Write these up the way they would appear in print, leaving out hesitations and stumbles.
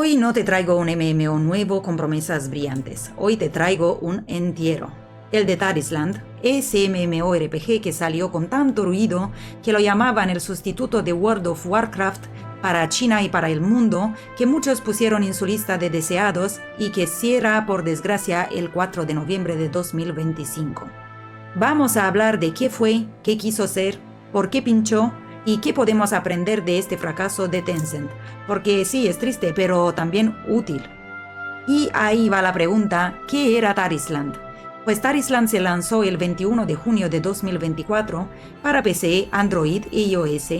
Hoy no te traigo un MMO nuevo con promesas brillantes. Hoy te traigo un entierro. El de Tarisland, ese MMORPG que salió con tanto ruido que lo llamaban el sustituto de World of Warcraft para China y para el mundo, que muchos pusieron en su lista de deseados y que cierra por desgracia el 4 de noviembre de 2025. Vamos a hablar de qué fue, qué quiso ser, por qué pinchó y qué podemos aprender de este fracaso de Tencent, porque sí es triste pero también útil. Y ahí va la pregunta, ¿qué era Tarisland? Pues Tarisland se lanzó el 21 de junio de 2024 para PC, Android e iOS,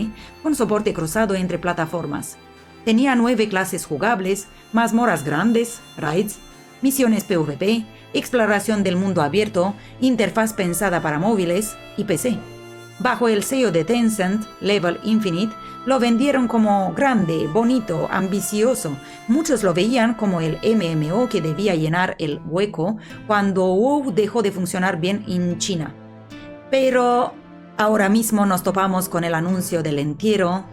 con soporte cruzado entre plataformas. Tenía 9 clases jugables, mazmorras grandes, raids, misiones PvP, exploración del mundo abierto, interfaz pensada para móviles y PC. Bajo el sello de Tencent, Level Infinite, lo vendieron como grande, bonito, ambicioso. Muchos lo veían como el MMO que debía llenar el hueco cuando WoW dejó de funcionar bien en China. Pero ahora mismo nos topamos con el anuncio del entierro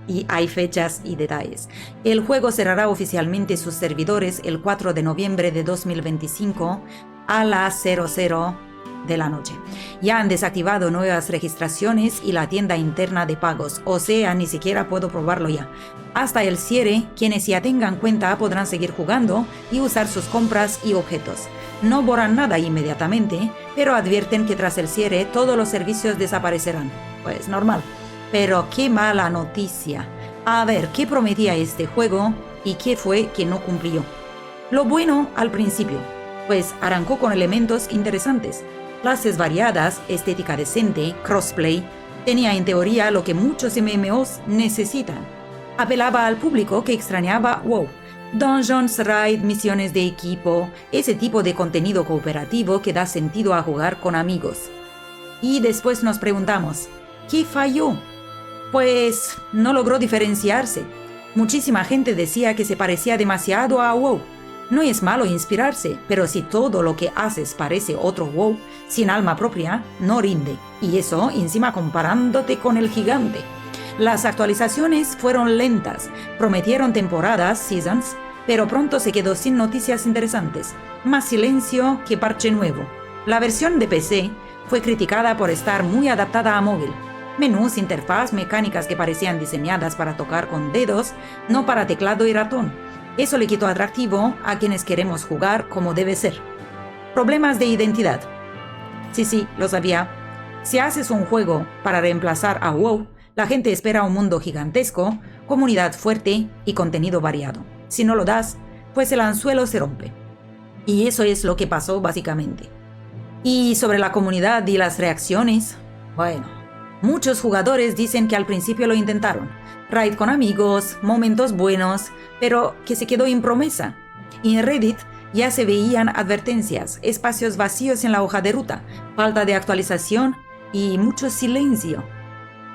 y hay fechas y detalles. El juego cerrará oficialmente sus servidores el 4 de noviembre de 2025 a las 00 de la noche. Ya han desactivado nuevas registraciones y la tienda interna de pagos, o sea, ni siquiera puedo probarlo ya. Hasta el cierre, quienes ya tengan cuenta podrán seguir jugando y usar sus compras y objetos. No borran nada inmediatamente, pero advierten que tras el cierre todos los servicios desaparecerán. Pues normal. Pero qué mala noticia. A ver, ¿qué prometía este juego y qué fue que no cumplió? Lo bueno al principio, pues arrancó con elementos interesantes. Clases variadas, estética decente, crossplay, tenía en teoría lo que muchos MMOs necesitan. Apelaba al público que extrañaba WoW. Dungeons, raid, misiones de equipo, ese tipo de contenido cooperativo que da sentido a jugar con amigos. Y después nos preguntamos, ¿qué falló? Pues no logró diferenciarse. Muchísima gente decía que se parecía demasiado a WoW. No es malo inspirarse, pero si todo lo que haces parece otro WoW, sin alma propia, no rinde. Y eso encima comparándote con el gigante. Las actualizaciones fueron lentas, prometieron temporadas, seasons, pero pronto se quedó sin noticias interesantes. Más silencio que parche nuevo. La versión de PC fue criticada por estar muy adaptada a móvil. Menús, interfaz, mecánicas que parecían diseñadas para tocar con dedos, no para teclado y ratón. Eso le quitó atractivo a quienes queremos jugar como debe ser. Problemas de identidad. Sí, lo sabía. Si haces un juego para reemplazar a WoW, la gente espera un mundo gigantesco, comunidad fuerte y contenido variado. Si no lo das, pues el anzuelo se rompe. Y eso es lo que pasó básicamente. Y sobre la comunidad y las reacciones, bueno, muchos jugadores dicen que al principio lo intentaron. Raid con amigos, momentos buenos, pero que se quedó en promesa. Y en Reddit ya se veían advertencias, espacios vacíos en la hoja de ruta, falta de actualización y mucho silencio.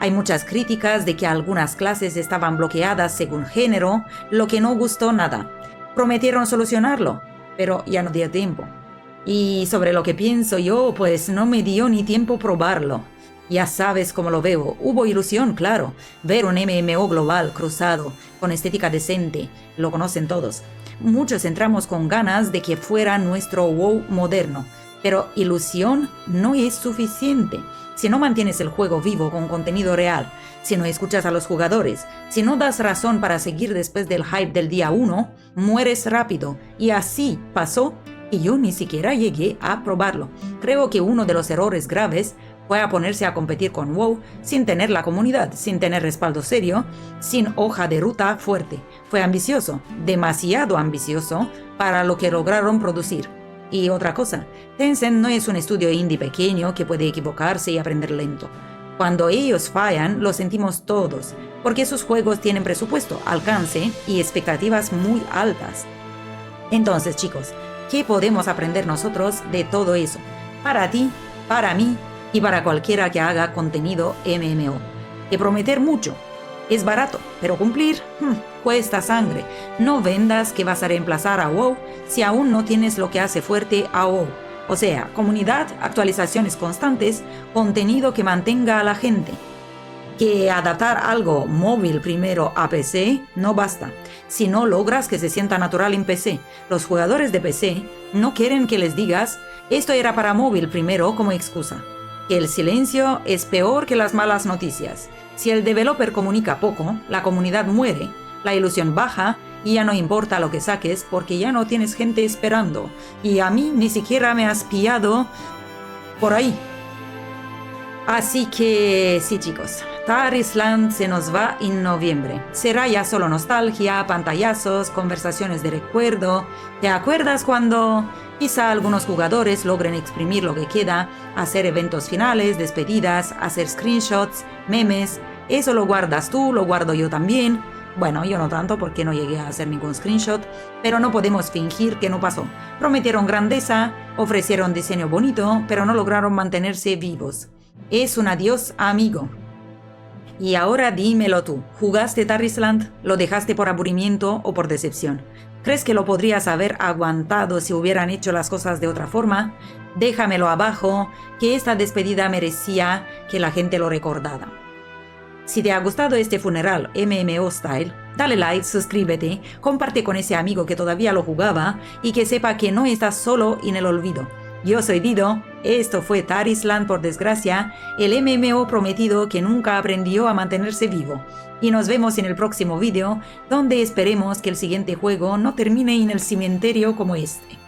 Hay muchas críticas de que algunas clases estaban bloqueadas según género, lo que no gustó nada. Prometieron solucionarlo, pero ya no dio tiempo. Y sobre lo que pienso yo, pues no me dio ni tiempo probarlo. Ya sabes cómo lo veo, hubo ilusión, claro, ver un MMO global cruzado, con estética decente, lo conocen todos. Muchos entramos con ganas de que fuera nuestro WoW moderno, pero ilusión no es suficiente. Si no mantienes el juego vivo con contenido real, si no escuchas a los jugadores, si no das razón para seguir después del hype del día 1, mueres rápido. Y así pasó y yo ni siquiera llegué a probarlo. Creo que uno de los errores graves fue a ponerse a competir con WoW sin tener la comunidad, sin tener respaldo serio, sin hoja de ruta fuerte. Fue ambicioso, demasiado ambicioso para lo que lograron producir. Y otra cosa, Tencent no es un estudio indie pequeño que puede equivocarse y aprender lento. Cuando ellos fallan, lo sentimos todos, porque sus juegos tienen presupuesto, alcance y expectativas muy altas. Entonces, chicos, ¿qué podemos aprender nosotros de todo eso? Para ti, para mí, y para cualquiera que haga contenido MMO. Que prometer mucho es barato, pero cumplir cuesta sangre. No vendas que vas a reemplazar a WoW si aún no tienes lo que hace fuerte a WoW. O sea, comunidad, actualizaciones constantes, contenido que mantenga a la gente. que adaptar algo móvil primero a PC no basta. Si no logras que se sienta natural en PC, los jugadores de PC no quieren que les digas esto era para móvil primero como excusa. Que el silencio es peor que las malas noticias. Si el developer comunica poco, la comunidad muere, la ilusión baja y ya no importa lo que saques porque ya no tienes gente esperando. Y a mí ni siquiera me has pillado por ahí. Así que sí, chicos, Tar Island se nos va en noviembre. Será ya solo nostalgia, pantallazos, conversaciones de recuerdo. ¿Te acuerdas cuando quizá algunos jugadores logren exprimir lo que queda, hacer eventos finales, despedidas, hacer screenshots, memes? Eso lo guardas tú, lo guardo yo también. Bueno, yo no tanto porque no llegué a hacer ningún screenshot, pero no podemos fingir que no pasó. Prometieron grandeza, ofrecieron diseño bonito, pero no lograron mantenerse vivos. Es un adiós, amigo. Y ahora dímelo tú, ¿jugaste Tar Island? ¿Lo dejaste por aburrimiento o por decepción? ¿Crees que lo podrías haber aguantado si hubieran hecho las cosas de otra forma? Déjamelo abajo, que esta despedida merecía que la gente lo recordara. Si te ha gustado este funeral MMO Style, dale like, suscríbete, comparte con ese amigo que todavía lo jugaba y que sepa que no estás solo en el olvido. Yo soy Dido, esto fue Tar Island por desgracia, el MMO prometido que nunca aprendió a mantenerse vivo. Y nos vemos en el próximo vídeo, donde esperemos que el siguiente juego no termine en el cementerio como este.